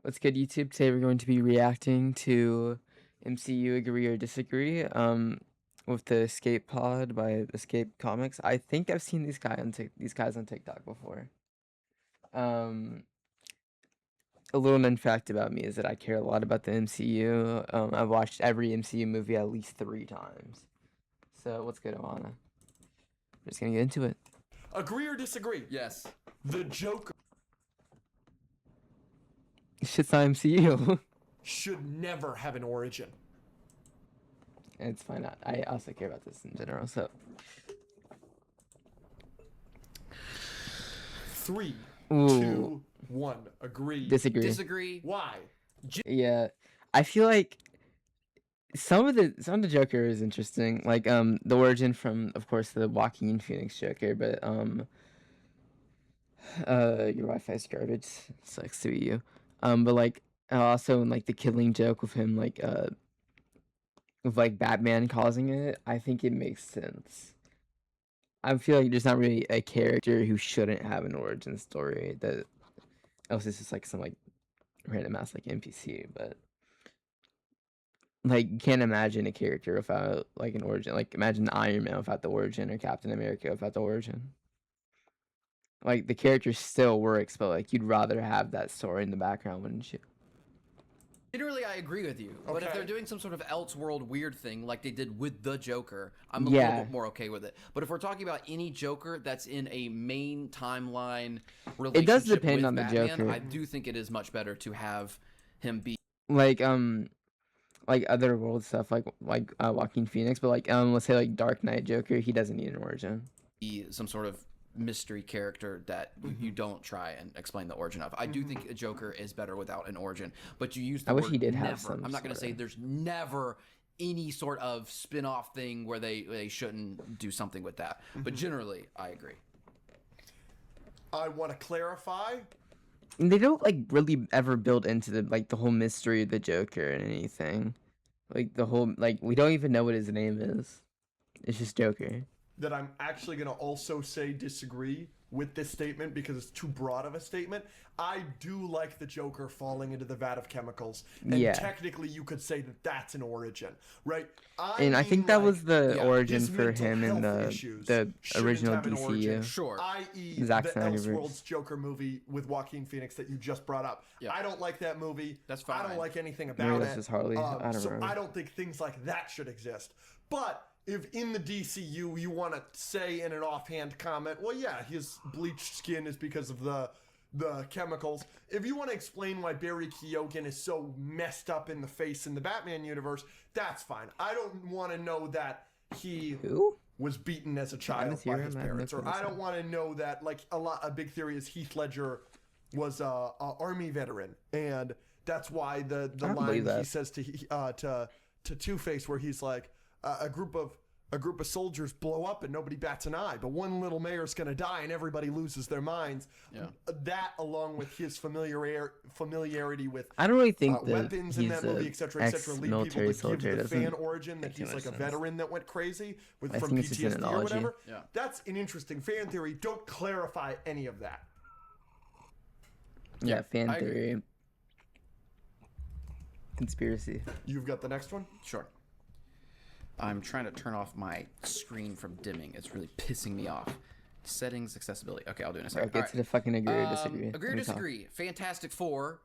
What's good, YouTube? Today we're going to be reacting to MCU Agree or Disagree with the Escape Pod by Escape Comics. I think I've seen these guys on TikTok before. Um, a little known fact about me is that I care a lot about the MCU. I've watched every MCU movie at least 3 times. So what's good, Alana? We're just gonna get into it. Agree or disagree? Yes. The Joker Shit's not MCU. should never have an origin. It's fine. I also care about this in general. So 3, Ooh. 2, 1. Agree. Disagree. Disagree. Why? Yeah, I feel like some of the Joker is interesting, like the origin from, of course, the Joaquin Phoenix Joker, but your Wi-Fi's garbage. Sucks to be you. But like also like the Killing Joke with him, like with like Batman causing it, I think it makes sense. I feel like there's not really a character who shouldn't have an origin story. That else is just like some like random ass like NPC, but. Like, you can't imagine a character without, like, an origin. Like, imagine Iron Man without the origin, or Captain America without the origin. Like, the character still works, but, like, you'd rather have that story in the background, wouldn't you? Generally, I agree with you. But if Okay. they're doing some sort of Elseworld weird thing like they did with the Joker, I'm a Yeah. little bit more okay with it. But if we're talking about any Joker that's in a main timeline relationship It does depend with on the Batman, Joker. I do think it is much better to have him be Like, other world stuff, like Joaquin Phoenix, but, like, let's say, like, Dark Knight Joker, he doesn't need an origin. some sort of mystery character that you don't try and explain the origin of. I do think a Joker is better without an origin, but you use the I wish word he did never. have some I'm not going to sort say of- there's never any sort of spin-off thing where they shouldn't do something with that. But generally, I agree. I want to clarify. And they don't, like, really ever build into the whole mystery of the Joker and anything. Like, the whole, like, we don't even know what his name is. It's just Joker. That I'm actually going to also say disagree with this statement because it's too broad of a statement. I do like the Joker falling into the vat of chemicals. And Yeah. technically you could say that that's an origin, right? And I think that was the yeah, origin his for mental him in health the issues the shouldn't original have an origin. DCU. Sure. i.e. Zack the Snyderverse. Elseworlds Joker movie with Joaquin Phoenix that you just brought up. Yeah. I don't like that movie. That's I fine. don't like anything Maybe about that's it. just Harley. I don't so remember. I don't think things like that should exist. But if in the DCU you want to say in an offhand comment, well, yeah, his bleached skin is because of the chemicals. If you want to explain why Barry Keoghan is so messed up in the face in the Batman universe, that's fine. I don't want to know that he Who? was beaten as a child Honest by Hero? his I have no parents, or clue. I don't want to know that like a big theory is Heath Ledger was a army veteran, and that's why the I don't line believe he that. says to Two-Face where he's like a group of soldiers blow up and nobody bats an eye, but one little mayor's gonna die and everybody loses their minds. Yeah. That, along with his familiarity with I don't really think that weapons in he's that movie, a etc., lead people ex-military to give soldier. the fan Doesn't origin that make too he's much like a sense. veteran that went crazy with I from think it's just an PTSD or analogy. whatever. Yeah. That's an interesting fan theory. Don't clarify any of that. Yeah, fan I agree. theory. Conspiracy. You've got the next one. Sure. I'm trying to turn off my screen from dimming. It's really pissing me off. Settings, accessibility. Okay, I'll do it in a second. Okay, to the fucking agree or disagree. Agree or Let me talk. disagree? Fantastic Four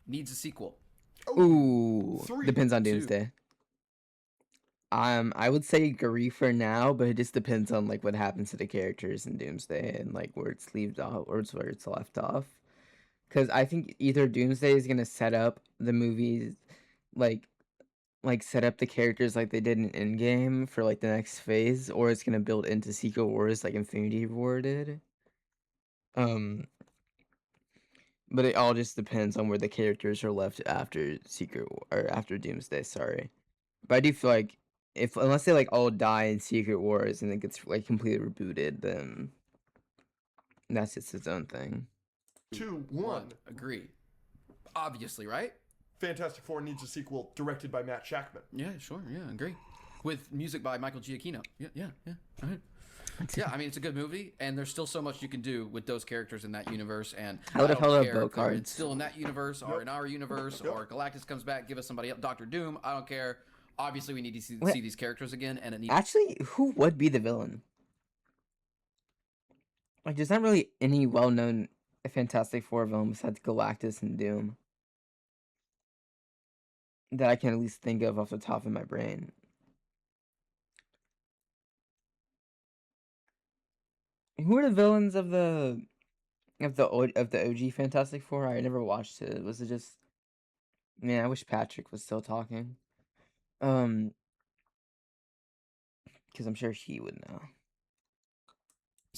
needs a sequel. Ooh, 3, depends on 2. Doomsday. I would say agree for now, but it just depends on like what happens to the characters in Doomsday and like where it's left off, or where it's left off. Because I think either Doomsday is gonna set up the movies, like set up the characters like they did in Endgame for like the next phase, or it's gonna build into Secret Wars like Infinity War did. But it all just depends on where the characters are left after after Doomsday. Sorry, but I do feel like unless they like all die in Secret Wars and it gets like completely rebooted, then that's just its own thing. 2, 1. Agree. Obviously, right? Fantastic Four needs a sequel directed by Matt Shackman. Yeah, sure. Yeah, agree. With music by Michael Giacchino. Yeah. All right. Yeah, I mean it's a good movie, and there's still so much you can do with those characters in that universe. And I would have don't held up care both if they're cards. still in that universe or in our universe, Yep. or Galactus comes back, give us somebody else. Doctor Doom, I don't care. Obviously, we need to see, Wait. see these characters again, and it needs. Actually, who would be the villain? Like, there's not really any well-known Fantastic Four villain besides Galactus and Doom that I can at least think of off the top of my brain. Who are the villains of the OG Fantastic Four? I never watched it. Was it just? Man, I wish Patrick was still talking. Because I'm sure he would know.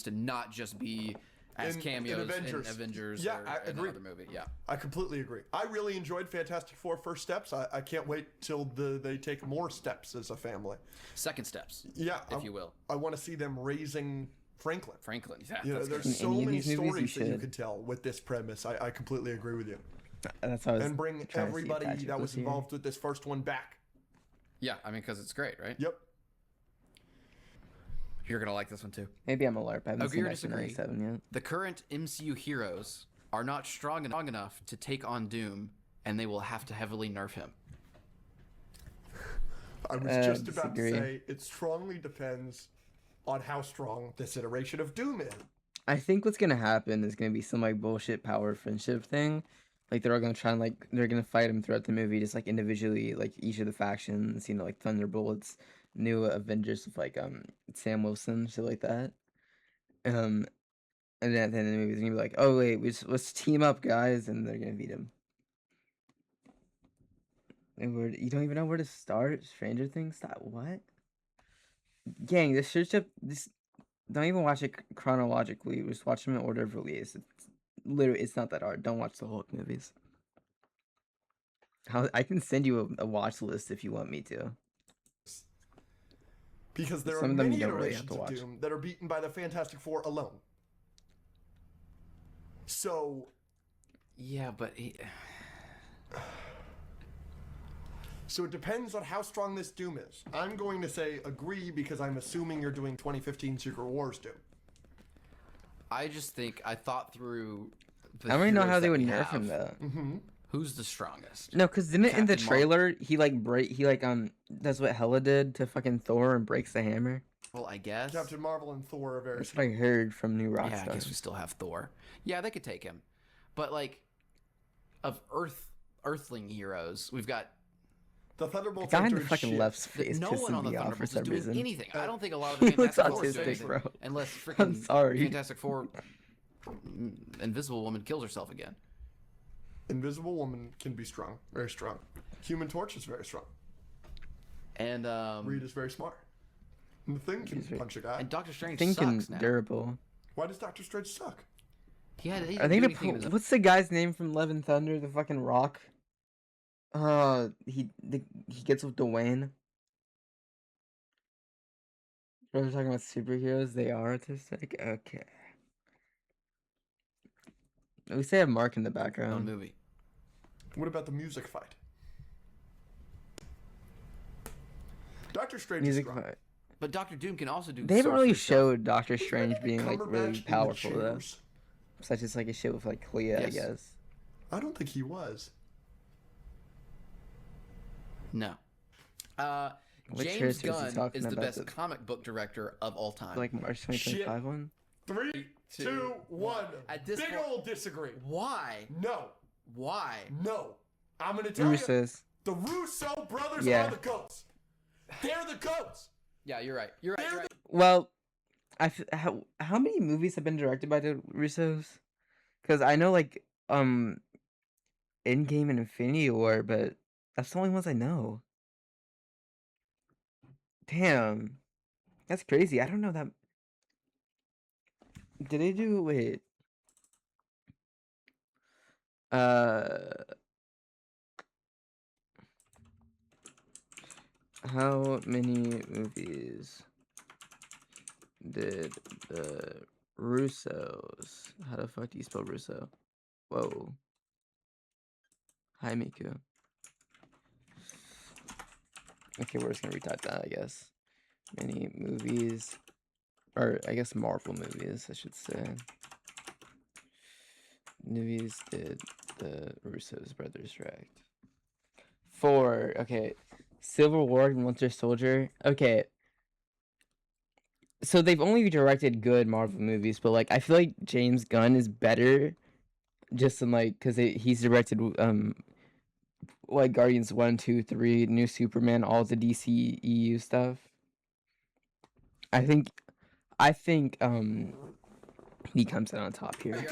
To not just be as In cameos in Avengers. Avengers Yeah, or I in agree. another movie. Yeah. I completely agree. I really enjoyed Fantastic Four First Steps. I can't wait till they take more steps as a family. Second steps, Yeah, if you will. I want to see them raising Franklin. Franklin. Yeah, You know, that's there's good. In so any of many these movies, you stories that you should. could tell with this premise. I completely agree with you. That's how I was And bring trying to see if everybody Patrick that was here. involved with this first one back. Yeah, I mean, because it's great, right? Yep. You're gonna like this one too. Maybe I'm a LARP. I haven't Agree seen or disagree? 1997 yet. The current MCU heroes are not strong enough to take on Doom, and they will have to heavily nerf him. I was just about to disagree. say it strongly depends on how strong this iteration of Doom is. I think what's gonna happen is gonna be some like bullshit power friendship thing. Like they're all gonna try and like they're gonna fight him throughout the movie, just like individually, like each of the factions. You know, like Thunderbolts, new Avengers with like Sam Wilson, shit like that. And then at the end of the movie, it's gonna be like, oh wait, let's team up, guys, and they're gonna beat him. And you don't even know where to start. Stranger Things. Stop. What? Gang, this search up this. Don't even watch it chronologically. Just watch them in order of release. It's literally, it's not that hard. Don't watch the Hulk movies. I can send you a watch list if you want me to. Because there Some are of them you many don't really have iterations to of watch. Doom that are beaten by the Fantastic Four alone. So Yeah, but it depends on how strong this Doom is. I'm going to say agree because I'm assuming you're doing 2015 Secret Wars Doom. I just think I thought through. The I don't even know heroes how they that would we nerf have. him though. Who's the strongest? No, because didn't in the Captain Marvel. trailer he does what Hela did to fucking Thor and breaks the hammer. Well, I guess. Captain Marvel and Thor are very That's what I heard from New Yeah, I Rockstar. guess we still have Thor. Yeah, they could take him, but like, of Earthling heroes, we've got The Thunderbolts guy in are the doing fucking shit. left's face no one on pissing the me off for Thunderbolts is some doing reason. anything. I don't think a lot of the He looks Fantastic Four is doing autistic, anything, bro. unless I'm freaking sorry. Fantastic Four, Invisible Woman kills herself again. Invisible Woman can be strong, very strong. Human Torch is very strong. And Reed is very smart. And the Thing can punch a guy. and Doctor Strange Thinking sucks now. durable. Why does Doctor Strange suck? He Are they didn't gonna do anything in his- what's the guy's name from Love and Thunder? The fucking Rock. He gets with Dwayne. We're talking about superheroes. They are autistic. Okay. At least they have Mark in the own background. movie. What about the music fight? Doctor Strange Music is strong. fight. But Doctor Doom can also do. They haven't really sorcery stuff. showed Doctor Strange being like Cumberbatch really in the powerful though. chairs. Such as like a shit with like Clea, I Yes. guess. I don't think he was. No. Which James characters is he Gunn talking is the about best that- comic book director of all time. Like March 2025 one. 3, 2, 1. At this Big point- ol' disagree. Why? No. Why? No. I'm gonna tell you. Russo's. The Russo brothers Yeah. are the goats. They're the goats. Yeah, you're right. You're right. You're right. Well, how many movies have been directed by the Russos? Because I know like Endgame and Infinity War, but that's the only ones I know. Damn, that's crazy. I don't know that. Did they do wait? How many movies did the Russos? How the fuck do you spell Russo? Whoa. Hi, Miku. Okay, we're just gonna retype that, I guess. Many movies or I guess Marvel movies, I should say. Movies did the Russo's brothers direct? 4. Okay, Civil War and Winter Soldier. Okay, so they've only directed good Marvel movies, but like I feel like James Gunn is better, just in like because he's directed like Guardians 1, 2, 3, New Superman, all the DCEU stuff. I think he comes out on top here You're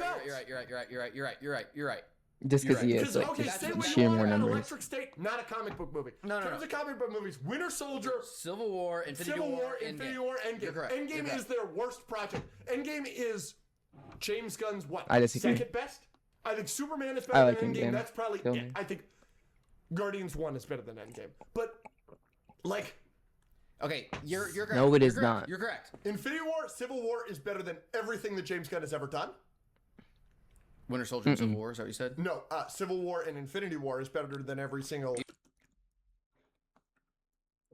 right. just because he You're is Because like okay, say just what sheer you more want about numbers. Electric State, not a comic book movie. No, In terms of comic book movies, Winter Soldier, Civil War, Infinity Civil War, Endgame. Infinity War, Endgame. You're correct. You're Endgame correct. is their worst project. Endgame is James Gunn's what? I disagree. Second best? I think Superman is I better like than Endgame. Endgame. That's probably Kill it. me. I think Guardians 1 is better than Endgame. But like Okay, you're correct. No, it You're is correct. not. You're correct. Infinity War, Civil War is better than everything that James Gunn has ever done. Winter Soldier and Civil War, is that what you said? No, Civil War and Infinity War is better than every single.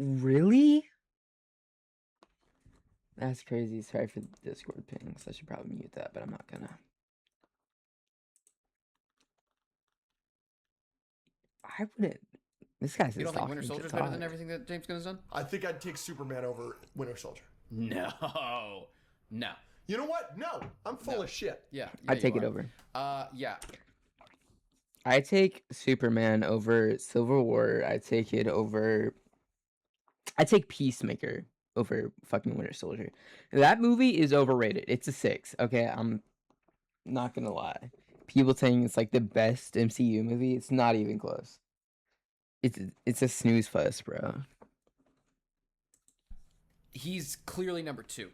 Really? That's crazy. Sorry for the Discord pings. I should probably mute that, but I'm not gonna. I wouldn't. This guy's You don't just think Winter talking Soldier's to better than talk. everything that James Gunn has done? I think I'd take Superman over Winter Soldier. No. You know what? No, I'm full No. of shit. Yeah. I'd take you it are. over. Yeah. I take Superman over Civil War. I take it over. I take Peacemaker over fucking Winter Soldier. That movie is overrated. It's a 6. Okay, I'm not gonna lie. People saying it's like the best MCU movie. It's not even close. It's a snooze fest, bro. He's clearly number 2.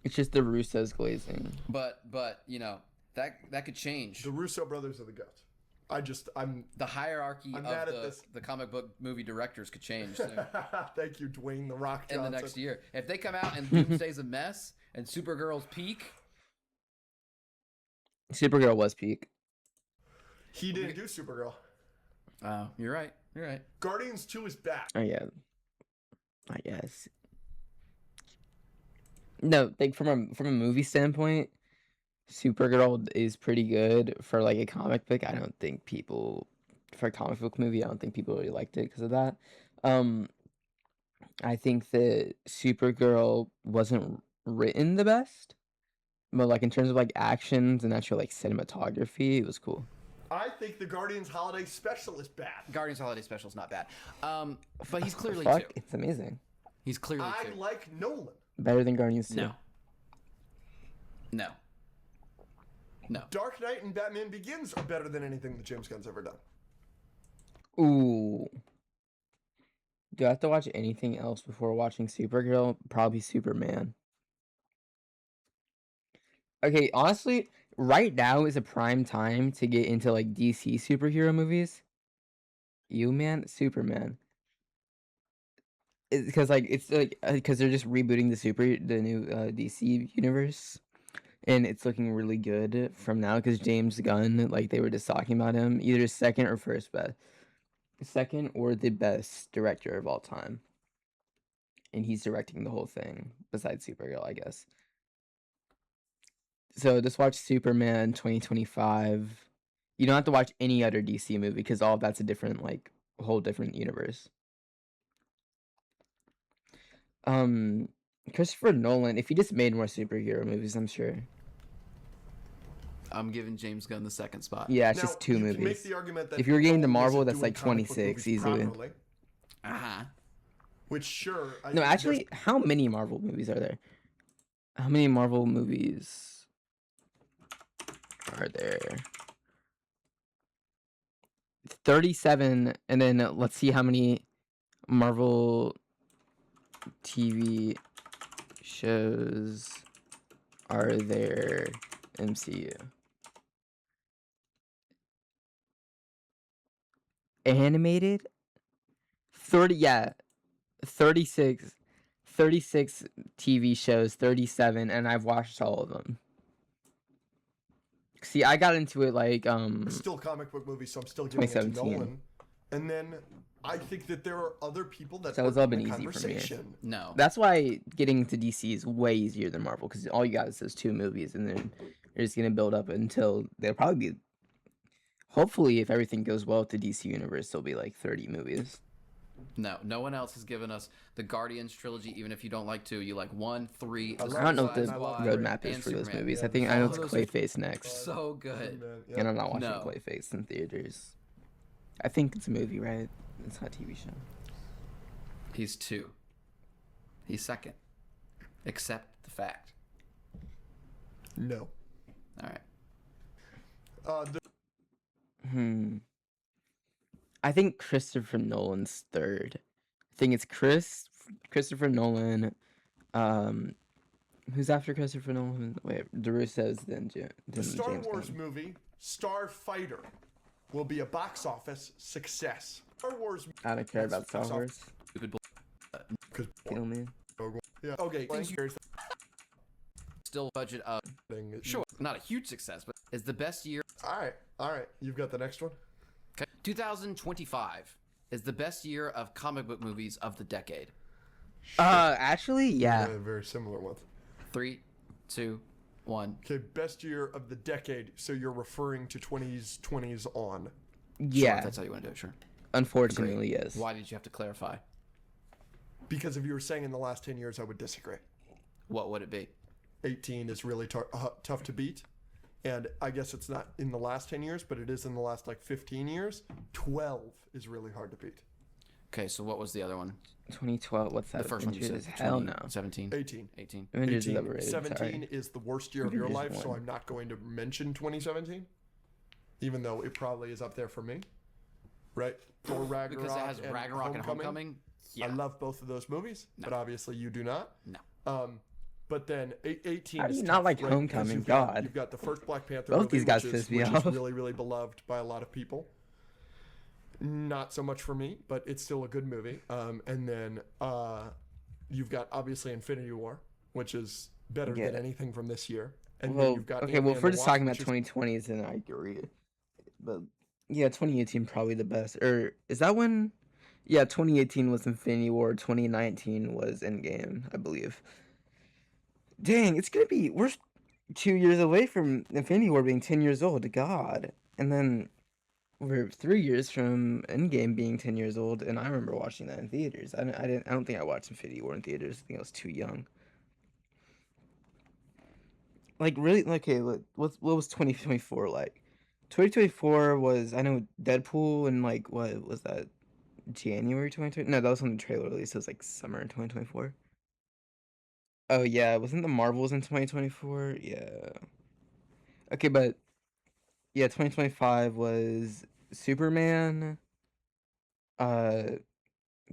It's just the Russos glazing. But you know, that could change. The Russo brothers are the goats. I'm. The hierarchy I'm of mad at this. the comic book movie directors could change soon. Thank you, Dwayne the Rock in Johnson. the next year. If they come out and Doomsday's a mess and Supergirl's peak, Supergirl was peak. He didn't do Supergirl. you're right. You're right. Guardians 2 is back. Oh yeah, I guess. No, like from a movie standpoint, Supergirl is pretty good for like a comic book. I don't think people for a comic book movie. I don't think people really liked it because of that. I think that Supergirl wasn't written the best, but like in terms of like actions and actual like cinematography, it was cool. I think the Guardians Holiday Special is bad. Guardians Holiday Special's not bad. But he's clearly Fuck, 2. it's amazing. He's clearly I 2. like Nolan. Better than Guardians 2. No. Dark Knight and Batman Begins are better than anything that James Gunn's ever done. Ooh. Do I have to watch anything else before watching Supergirl? Probably Superman. Okay, honestly, right now is a prime time to get into like DC superhero movies. Superman. Because because they're just rebooting the new DC universe, and it's looking really good from now. Because James Gunn, like they were just talking about him, either second or the best director of all time, and he's directing the whole thing besides Supergirl, I guess. So just watch Superman 2025. You don't have to watch any other DC movie because all of that's a different whole different universe. Christopher Nolan, if he just made more superhero movies, I'm sure. I'm giving James Gunn the second spot. Yeah, it's Now, just 2 you movies. can make the argument that If you were getting to Nolan Marvel, isn't that's doing like comic book 26 movies easily. properly, Uh-huh. which sure. No, actually, how many Marvel movies are there? How many Marvel movies are there? 37, and then let's see how many Marvel TV shows are there MCU. Animated? 36 TV shows, 37, and I've watched all of them. See, I got into it Still comic book movies, so I'm still giving it to 2017. Nolan. And then I think that there are other people that So it's are all in been the easy for me. conversation. No. That's why getting into DC is way easier than Marvel, because all you got is those 2 movies, and then you're just gonna build up until they'll probably be. Hopefully, if everything goes well with the DC universe, there'll be like 30 movies. No one else has given us the Guardians trilogy. Even if you don't like 2, you like 1, 3. I The I don't know what Suicide the I love Squad, roadmap is and for those Superman. movies. Yeah, I think the I know all it's those are Clayface next, So good. Man, and yeah. I'm not watching No. Clayface in theaters. I think it's a movie, right? It's not a TV show. He's 2. He's second. Accept the fact. No. All right. I think Christopher Nolan's third. I think it's Christopher Nolan. Who's after Christopher Nolan? Wait, the Russos, then The Star James Wars Gunn. movie, Starfighter, will be a box office success. Star Wars. I don't care about Star Box Wars. Stupid bull. Because Kill me. yeah. Okay. Still budget of Thing. sure, not a huge success, but is the best year. All right. All right. You've got the next one. Okay. 2025 is the best year of comic book movies of the decade. Actually, yeah. Very similar ones. 3, 2, 1. Okay. Best year of the decade. So you're referring to 20s on. Sure, Yeah. if that's how you want to do it. Sure. Unfortunately, yes. Why did you have to clarify? Because if you were saying in the last 10 years, I would disagree. What would it be? 18 is really tough to beat. And I guess it's not in the last 10 years, but it is in the last like 15 years. 12 is really hard to beat. Okay, so what was the other one? 2012. What's that? The first one you Avengers? said. Hell no. 17. 18. 18. Avengers is 18. overrated. 17 Sorry. is the worst year of your Avengers life, so won. I'm not going to mention 2017, even though it probably is up there for me. Right? Thor Ragnarok, Because it has Ragnarok and Homecoming. I love both of those movies, but obviously you do not. No. But then 18 How do is you tough, not like right? 'Cause Homecoming? You've got, God. you've got the first Black Panther Both movie, these guys which piss is, me which off. is really, really beloved by a lot of people. Not so much for me, but it's still a good movie. And then you've got obviously Infinity War, which is better Yeah. than anything from this year. And then Well, you've got okay, well, Ant-Man if we're the just Wasp, talking about which is- 2020s, then I agree. But yeah, 2018 probably the best. Or is that when? Yeah, 2018 was Infinity War. 2019 was Endgame, I believe. Dang, it's gonna be we're 2 years away from Infinity War being 10 years old. God, and then we're 3 years from Endgame being 10 years old. And I remember watching that in theaters. I don't think I watched Infinity War in theaters. I think I was too young. Like really, okay. What was 2024 like? 2024 was, I know, Deadpool, and like what was that? January 2020? No, that was when the trailer released. It was like summer 2024. Oh yeah, wasn't the Marvels in 2024? Yeah. Okay, but yeah, 2025 was Superman, uh,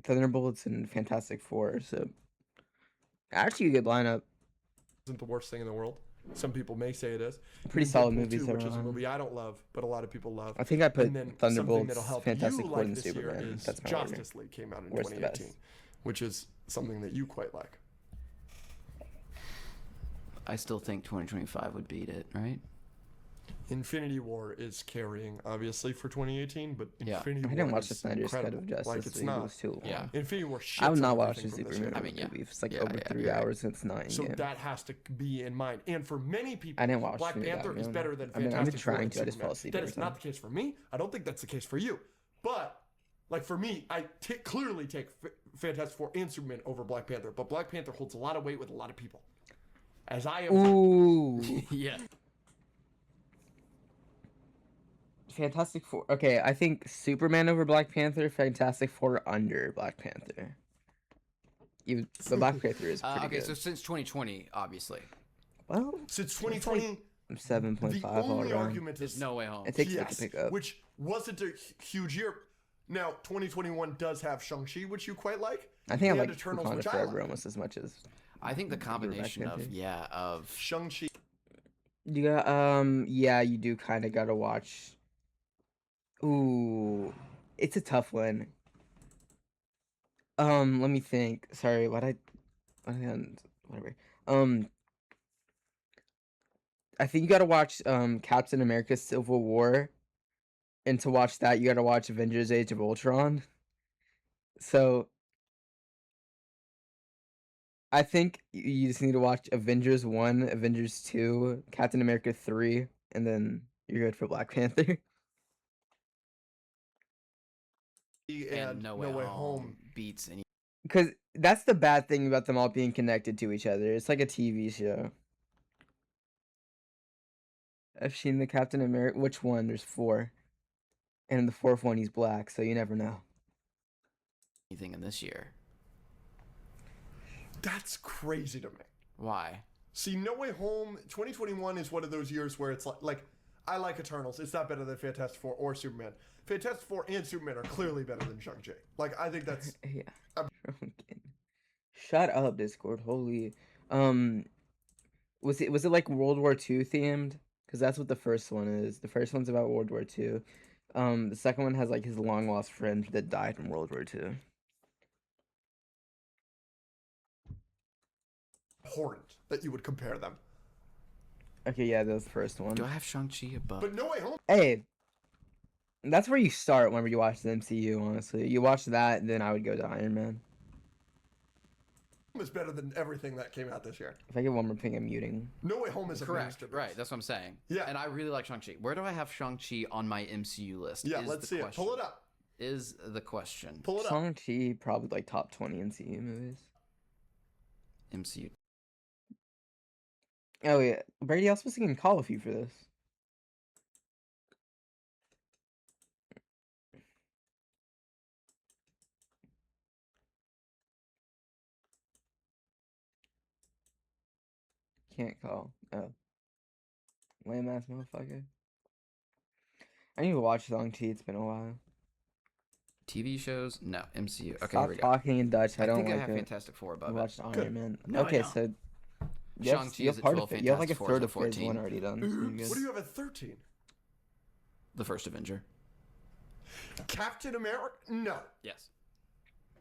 Thunderbolts, and Fantastic Four. So actually a good lineup. isn't the worst thing in the world. Some people may say it is. Pretty Deadpool solid 2, movies which is a overall. movie I don't love, but a lot of people love. I think I put And then something Thunderbolts, that'll help Fantastic you Four, like and this year Superman. is That's my order. Justice League came out in Worst to best. 2018, which is something that you quite like. I still think 2025 would beat it, right? Infinity War is carrying, obviously, for 2018, but Yeah. Infinity I War didn't watch the is Snyder's cut incredible. of Justice Like, it's League. It not. was too long. Yeah. Infinity War shits I would not on watch everything the from this Superman year. I mean, yeah. movie. It's like Yeah, over yeah, 3 you're right. hours and it's not So in-game. that has to be in mind. And for many people, I didn't watch Black any of Panther that, is man. better than I mean, Fantastic I'm Four trying and to. I just Superman. fall asleep That every is not time. the case for me. I don't think that's the case for you. But, like, for me, I clearly take Fantastic Four and Superman over Black Panther. But Black Panther holds a lot of weight with a lot of people. As I am. Ooh. Yeah. Fantastic Four. Okay, I think Superman over Black Panther, Fantastic Four under Black Panther. Even the Black Panther is pretty Okay, good. so since 2020, obviously, Well, Since 2020, I'm the 7.5 all only around. argument there's is no way home. It takes yes, a bit to pick up. which wasn't a huge year. Now, 2021 does have Shang-Chi, which you quite like. I think I and like Eternals, Wakanda which I Forever like. almost as much as I think the Black combination of Panther. of Shang-Chi. you got. Yeah, you do kind of gotta watch. Ooh, it's a tough one. Let me think. Sorry, whatever. I think you gotta watch Captain America: Civil War and to watch that, you gotta watch Avengers: Age of Ultron. So I think you just need to watch Avengers 1, Avengers 2, Captain America 3, and then you're good for Black Panther. And No Way, Home beats any. Because that's the bad thing about them all being connected to each other. It's like a TV show. I've seen the Captain America. Which one? There's 4. And in the 4th one, he's black, so you never know. Anything in this year. That's crazy to me. Why? See, No Way Home 2021 is one of those years where it's like I like Eternals. It's not better than Fantastic Four or Superman. Fantastic Four and Superman are clearly better than Shang-Chi. Like, I think that's Yeah. Shut up, Discord. Holy. Was it like World War II themed? Because that's what the first one is. The first one's about World War II. The second one has like his long lost friend that died in World War II. abhorrent that you would compare them. Okay, yeah, that was the first one. Do I have Shang-Chi above? But No Way Home Hey, that's where you start whenever you watch the MCU, honestly. You watch that, then I would go to Iron Man. is better than everything that came out this year. If I get one more ping, I'm muting. No Way Home is a Correct. masterpiece. Right. That's what I'm saying. Yeah. And I really like Shang-Chi. Where do I have Shang-Chi on my MCU list? Yeah, is let's the see question. it. Pull it up. Is the question. Pull it up. Shang-Chi, probably like top 20 MCU movies. MCU. Oh, yeah. Brady, I was supposed to get call of you for this. Can't call. Oh. Lame ass motherfucker. I need to watch Shang-Chi. It's been a while. TV shows? No. MCU. Okay, Stop here we go. talking in Dutch. I don't think like I have it. Fantastic Four I above it. watched Iron Good. Man. No, I Okay, know. so Shang-Chi you is have at part 12, of it. You have like a Fantastic Four third is of at phase 1 14. already done. That's pretty good. What do you have at 13? The first Avenger. Captain America? No. Yes.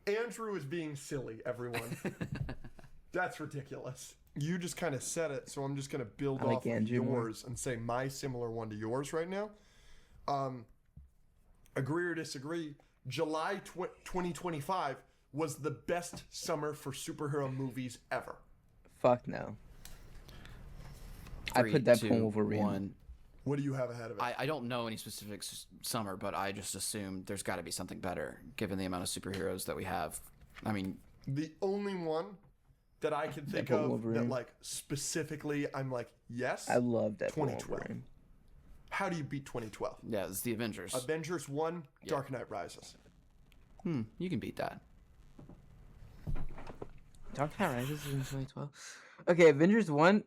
Andrew is being silly, everyone. That's ridiculous. You just kind of said it, so I'm just going to build I like off of Andrew more. yours and say my similar one to yours right now. Agree or disagree, July 2025 was the best summer for superhero movies ever. Fuck no. I 3, put Deadpool 2, and Wolverine. 1. What do you have ahead of it? I don't know any specific summer, but I just assume there's got to be something better given the amount of superheroes that we have. I mean, The only one that I can think Deadpool, of that, Wolverine. like, specifically, I'm like, yes. I love Deadpool 2012. Wolverine. How do you beat 2012? yeah, it's the Avengers. Avengers 1, Dark Knight Rises. You can beat that. Dark Knight Rises is in 2012. Okay, Avengers 1,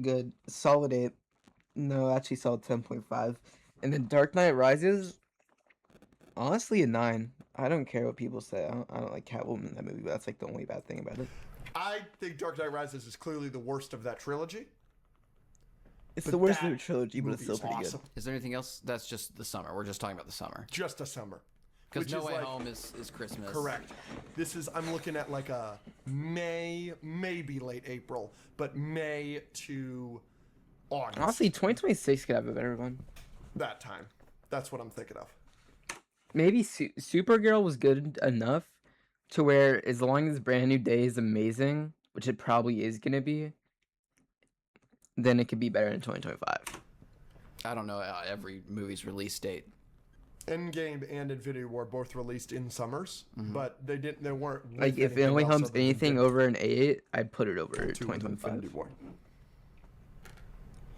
good. Solid 8. No, actually solid 10.5. And then Dark Knight Rises, honestly a 9. I don't care what people say. I don't like Catwoman in that movie, but that's like the only bad thing about it. I think Dark Knight Rises is clearly the worst of that trilogy. It's But the worst of that the trilogy, but it's movie still is pretty awesome. Is there anything else? That's just the summer. We're just talking about the summer. Just a summer. Because Which No is Way like- Home is Christmas. Correct. This is, I'm looking at like a May, maybe late April, but May to August. good. Honestly, 2026 could have a better one. That time. That's what I'm thinking of. Maybe Supergirl was good enough to where as long as Brand New Day is amazing, which it probably is going to be, then it could be better in 2025. I don't know every movie's release date. Endgame and Infinity War both released in summers, but they weren't with Like, if it anything only else comes other than anything Deadpool over an 8, I'd put it over 2 and 2025. Infinity War.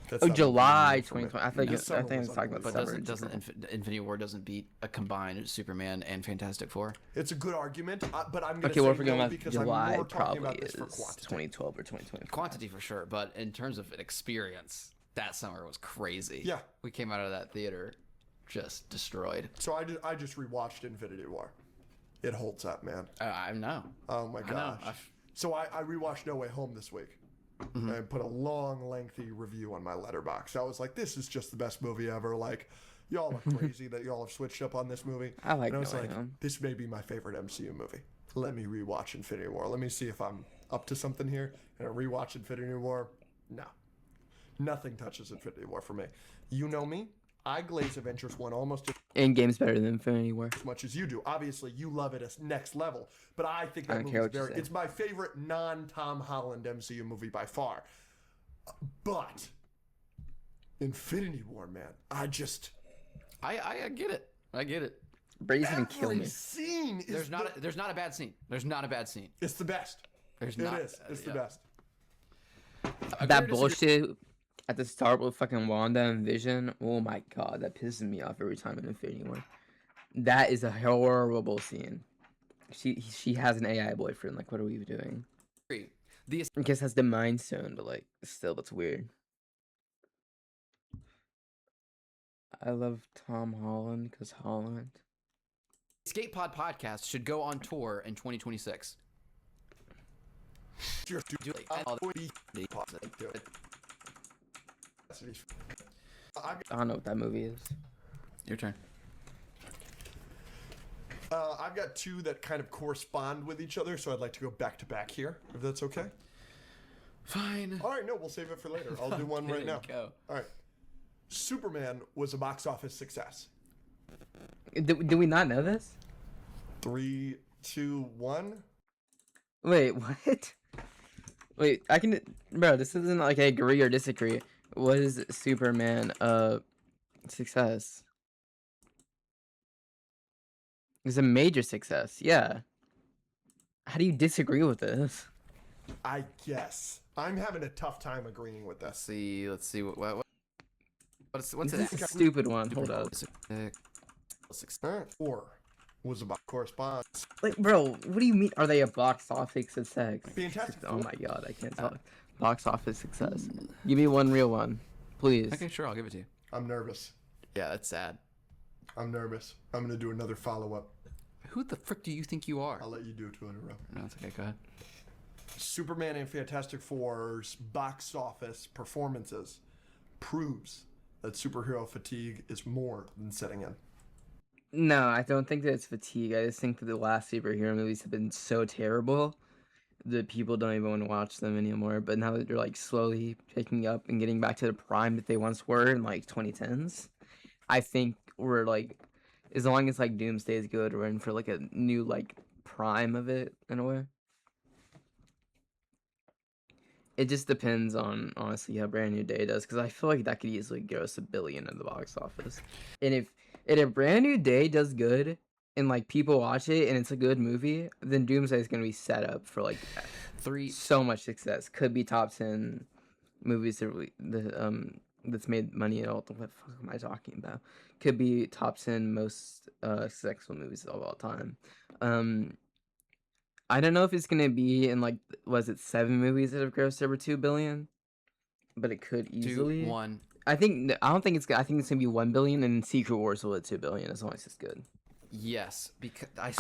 That's Oh, not July Infinity War for me. 2020. I think This I summer think I was was talking about But summer. doesn't Infinity War doesn't beat a combined Superman and Fantastic Four? It's a good argument, but I'm going to Okay, say we're forgetting no about because I'm July. more talking Probably about this is for quantity. 2012 or 2025. Quantity for sure, but in terms of an experience, that summer was crazy. Yeah. We came out of that theater just destroyed. So I just rewatched Infinity War. It holds up, man. I know. Oh my I know. gosh. So I rewatched No Way Home this week. Mm-hmm. And put a long, lengthy review on my letterbox. I was like, this is just the best movie ever. Like, y'all are crazy that y'all have switched up on this movie. I like and I was No Way like, Home. this may be my favorite MCU movie. Let me rewatch Infinity War. Let me see if I'm up to something here. And I rewatch Infinity War. No. Nothing touches Infinity War for me. You know me. I glaze Avengers 1 almost In game's better than Infinity War. as much as you do. Obviously, you love it as next level, but I think I that don't care movie's what you very. say. It's my favorite non-Tom Holland MCU movie by far. But Infinity War, man, I get it. I get it. Brady's gonna kill every me. scene is There's not a bad scene. There's not a bad scene. it's the best. There's It not. is. It's the yeah. best. That bullshit at the start with fucking Wanda and Vision. Oh my god, that pisses me off every time in Infinity War. That is a horrible scene. She has an AI boyfriend. Like, what are we doing? The I guess that's the Mind Stone, but like, still, that's weird. I love Tom Holland because Holland. Escape Pod podcast should go on tour in 2026. Do it. I don't know what that movie is. Your turn. I've got two that kind of correspond with each other, so I'd like to go back to back here, if that's okay. Fine. All right, no, we'll save it for later. I'll do one right now. Go. All right. Superman was a box office success. Did we not know this? 3, 2, 1. Wait, what? Wait, bro, this isn't like I agree or disagree. Was Superman a success? It was a major success, yeah. How do you disagree with this? I guess. I'm having a tough time agreeing with Let's this. see what's This it? is a stupid one. Hold up. Or was about correspondence. Like, bro, what do you mean? Are they a box office success? Fantastic Oh Four. my god, I can't talk. Box office success. Give me one real one, please. Okay, sure, I'll give it to you. I'm nervous. Yeah, that's sad. I'm nervous. I'm going to do another follow-up. Who the frick do you think you are? I'll let you do 2 in a row. No, it's okay. Go ahead. Superman and Fantastic Four's box office performances proves that superhero fatigue is more than setting in. No, I don't think that it's fatigue. I just think that the last superhero movies have been so terrible that people don't even want to watch them anymore. But now that they're like slowly picking up and getting back to the prime that they once were in like 2010s, I think we're like, as long as like Doomsday is good, we're in for like a new like prime of it in a way. It just depends on honestly how Brand New Day does, because I feel like that could easily gross $1 billion at the box office. And if Brand New Day does good and like people watch it and it's a good movie, then Doomsday is gonna be set up for like so much success. Could be top 10 movies that's made money at all. What the fuck am I talking about? Could be top 10 most successful movies of all time. I don't know if it's gonna be in like, was it 7 movies that have grossed over 2 billion? But it could easily. 2, 1. I don't think it's. I think it's gonna be 1 billion, and Secret Wars will hit 2 billion as long as it's good. Yes, because I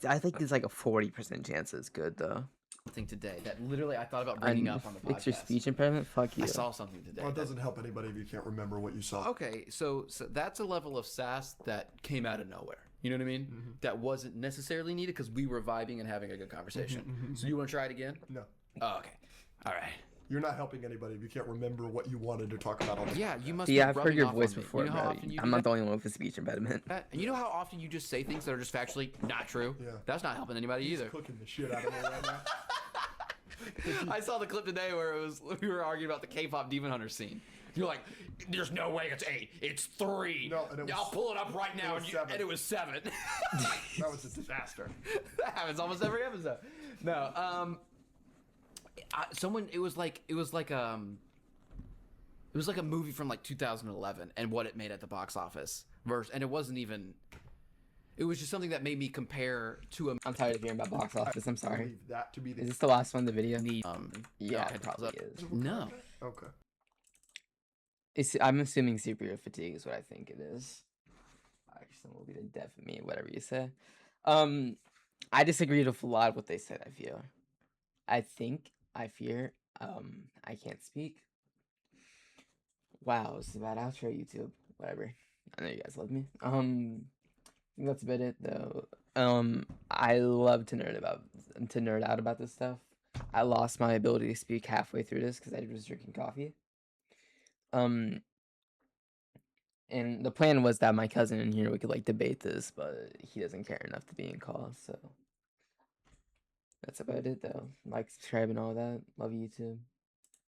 I think there's like a 40% chance it's good though. something today that literally I thought about bringing up on the podcast. Fix your speech impairment. Fuck you. I saw something today. Well, it that- doesn't help anybody if you can't remember what you saw. Okay, so that's a level of sass that came out of nowhere. You know what I mean? Mm-hmm. That wasn't necessarily needed because we were vibing and having a good conversation. So you want to try it again? No. Oh, okay. All right. You're not helping anybody if you can't remember what you wanted to talk about on the Yeah, you must. Yeah, be I've heard rubbing your off voice on me. before, You know how bro. often you I'm do not that? the only one with a speech impediment. And you know how often you just say things that are just factually not true? Yeah. That's not helping anybody He's either. cooking the shit out of me right now. I saw the clip today where we were arguing about the K-pop Demon Hunter scene. You're like, there's no way it's 8, it's 3. No, and it I'll was- pull it up right now, was and, 7. and it was 7. That was a disaster. That happens almost every episode. No, it was like a movie from like 2011 and what it made at the box office and it wasn't even. It was just something that made me compare to a I'm tired of hearing about box office. I'm I sorry. believe that to be Is the. this the last one? The video? no, Yeah, I it had probably to- is. No. Okay. I'm assuming superhero fatigue is what I think it is. Actually, will be the death of me, whatever you say. I disagreed with a lot of what they said. I fear. I can't speak. Wow, it's a bad outro, YouTube. Whatever. I know you guys love me. I think that's about it, though. I love to nerd out about this stuff. I lost my ability to speak halfway through this because I was drinking coffee. And the plan was that my cousin in here we could like debate this, but he doesn't care enough to be in call, so that's about it though. Like, subscribe, and all that. Love you too.